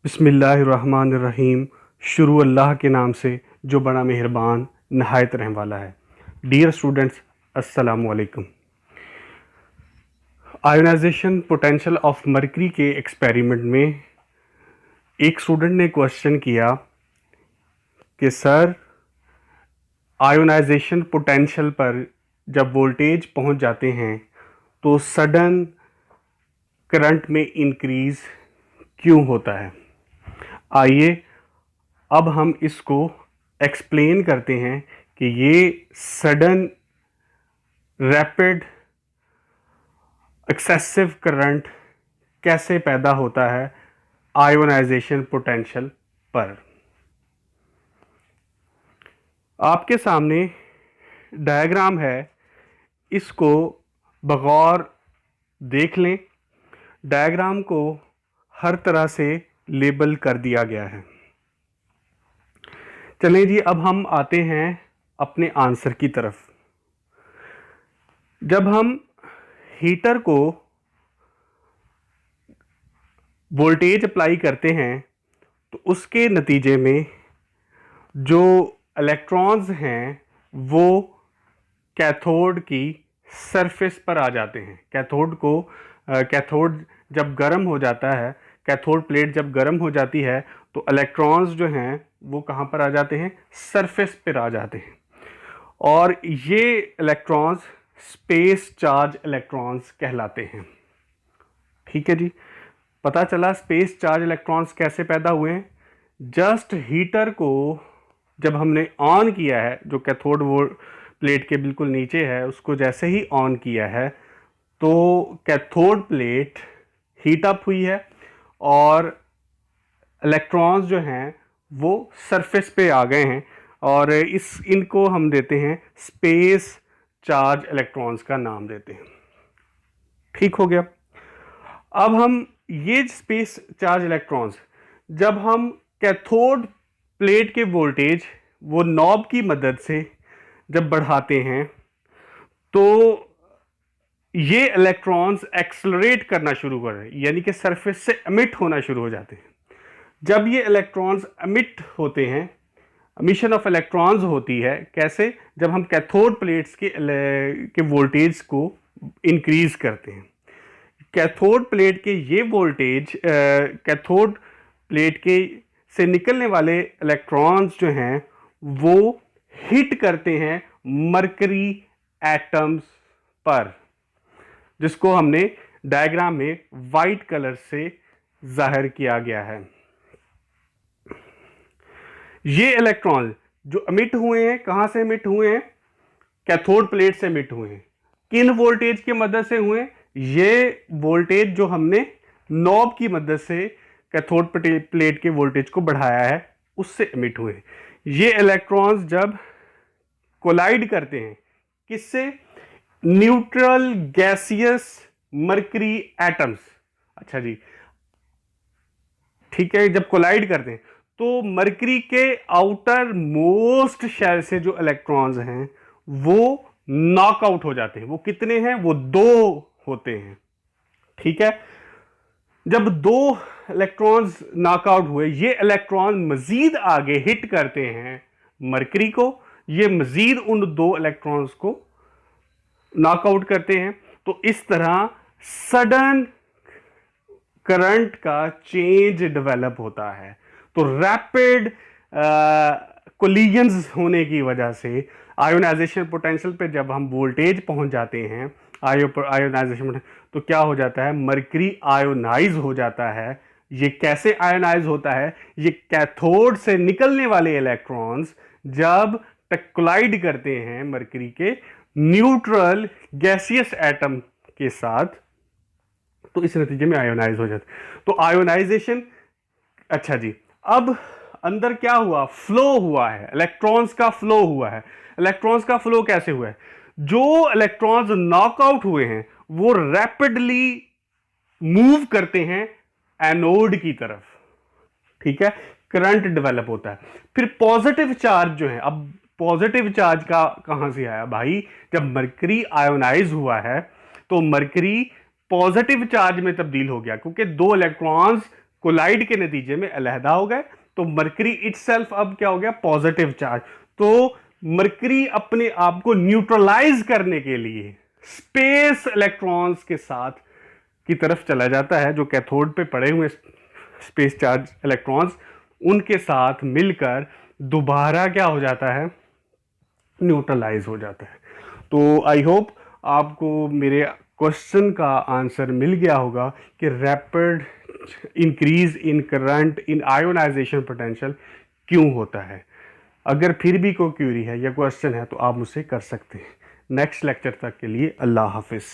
बिस्मिल्लाहिर्रहमानिर्रहीम। शुरू अल्लाह के नाम से जो बड़ा मेहरबान नहायत रहम वाला है। डियर स्टूडेंट्स, अस्सलामु अलैकुम। आयोनाइजेशन पोटेंशियल ऑफ मरकरी के एक्सपेरिमेंट में एक स्टूडेंट ने क्वेश्चन किया कि सर, आयोनाइजेशन पोटेंशियल पर जब वोल्टेज पहुंच जाते हैं तो सडन करंट में इंक्रीज क्यों होता है। आइए अब हम इसको एक्सप्लेन करते हैं कि ये सडन रैपिड एक्सेसिव करंट कैसे पैदा होता है आयोनाइजेशन पोटेंशियल पर। आपके सामने डायग्राम है, इसको बगौर देख लें। डायग्राम को हर तरह से लेबल कर दिया गया है। चलें जी, अब हम आते हैं अपने आंसर की तरफ। जब हम हीटर को वोल्टेज अप्लाई करते हैं तो उसके नतीजे में जो इलेक्ट्रॉन्स हैं वो कैथोड की सरफेस पर आ जाते हैं। कैथोड जब गर्म हो जाता है, कैथोड प्लेट जब गर्म हो जाती है तो इलेक्ट्रॉन्स जो हैं वो कहाँ पर आ जाते हैं? सरफेस पर आ जाते हैं। और ये इलेक्ट्रॉन्स स्पेस चार्ज इलेक्ट्रॉन्स कहलाते हैं। ठीक है जी, पता चला स्पेस चार्ज इलेक्ट्रॉन्स कैसे पैदा हुए हैं। जस्ट हीटर को जब हमने ऑन किया है, जो कैथोड वो प्लेट के बिल्कुल नीचे है, उसको जैसे ही ऑन किया है तो कैथोड प्लेट हीट अप हुई है और इलेक्ट्रॉन्स जो हैं वो सरफेस पे आ गए हैं और इनको हम देते हैं स्पेस चार्ज इलेक्ट्रॉन्स का नाम देते हैं। ठीक हो गया। अब हम ये स्पेस चार्ज इलेक्ट्रॉन्स जब हम कैथोड प्लेट के वोल्टेज वो नॉब की मदद से जब बढ़ाते हैं तो ये इलेक्ट्रॉन्स एक्सेलरेट करना शुरू कर रहे हैं, यानी कि सरफेस से एमिट होना शुरू हो जाते हैं। जब ये इलेक्ट्रॉन्स एमिट होते हैं, एमिशन ऑफ इलेक्ट्रॉन्स होती है कैसे? जब हम कैथोड प्लेट्स के वोल्टेज को इंक्रीज करते हैं। कैथोड प्लेट के ये वोल्टेज कैथोड प्लेट के से निकलने वाले इलेक्ट्रॉन्स जो हैं वो हिट करते हैं मरकरी एटम्स पर, जिसको हमने डायग्राम में वाइट कलर से जाहिर किया गया है। ये इलेक्ट्रॉन जो एमिट हुए हैं, कहां से एमिट हुए हैं? कैथोड प्लेट से एमिट हुए हैं। किन वोल्टेज की मदद से हुए? ये वोल्टेज जो हमने नॉब की मदद से कैथोड प्लेट के वोल्टेज को बढ़ाया है उससे एमिट हुए। ये इलेक्ट्रॉन्स जब कोलाइड करते हैं किससे? Neutral gaseous mercury atoms. अच्छा जी, ठीक है। जब कोलाइड करते हैं तो मरकरी के आउटर मोस्ट शेल से जो इलेक्ट्रॉन्स हैं वो नॉकआउट हो जाते हैं। वो कितने हैं? वो 2 होते हैं। ठीक है। जब 2 इलेक्ट्रॉन्स नॉकआउट हुए, ये इलेक्ट्रॉन मजीद आगे हिट करते हैं मरकरी को। ये मजीद उन 2 इलेक्ट्रॉन्स को नॉकआउट करते हैं। तो इस तरह सडन करंट का चेंज डेवलप होता है। तो रैपिड कोलिजन्स होने की वजह से आयोनाइजेशन पोटेंशियल पे जब हम वोल्टेज पहुंच जाते हैं आयोनाइजेशन, तो क्या हो जाता है? मरकरी आयोनाइज हो जाता है। ये कैसे आयोनाइज होता है? ये कैथोड से निकलने वाले इलेक्ट्रॉन्स जब कोलाइड करते हैं मरकरी के न्यूट्रल गैसियस एटम के साथ, तो इस नतीजे में आयोनाइज हो जाता है। तो आयोनाइजेशन, अच्छा जी, अब अंदर क्या हुआ? फ्लो हुआ है, इलेक्ट्रॉन्स का फ्लो हुआ है। इलेक्ट्रॉन्स का फ्लो कैसे हुआ है? जो इलेक्ट्रॉन्स नॉकआउट हुए हैं वो रैपिडली मूव करते हैं एनोड की तरफ। ठीक है, करंट डेवलप होता है। फिर पॉजिटिव चार्ज जो है, अब पॉजिटिव चार्ज का कहां से आया भाई? जब मरकरी आयोनाइज हुआ है तो मरकरी पॉजिटिव चार्ज में तब्दील हो गया, क्योंकि 2 इलेक्ट्रॉन्स कोलाइड के नतीजे में अलहदा हो गए, तो मरकरी इटसेल्फ अब क्या हो गया, पॉजिटिव चार्ज। तो मरकरी अपने आप को न्यूट्रलाइज करने के लिए स्पेस इलेक्ट्रॉन्स के साथ की तरफ चला जाता है, जो कैथोड पे पड़े हुए स्पेस चार्ज इलेक्ट्रॉन्स उनके साथ मिलकर दोबारा क्या हो जाता है, न्यूट्रलाइज हो जाता है। तो आई होप आपको मेरे क्वेश्चन का आंसर मिल गया होगा कि rapid increase in current in ionization potential क्यों होता है। अगर फिर भी कोई क्यूरी है या क्वेश्चन है तो आप मुझसे कर सकते हैं। नेक्स्ट लेक्चर तक के लिए अल्लाह हाफिज़।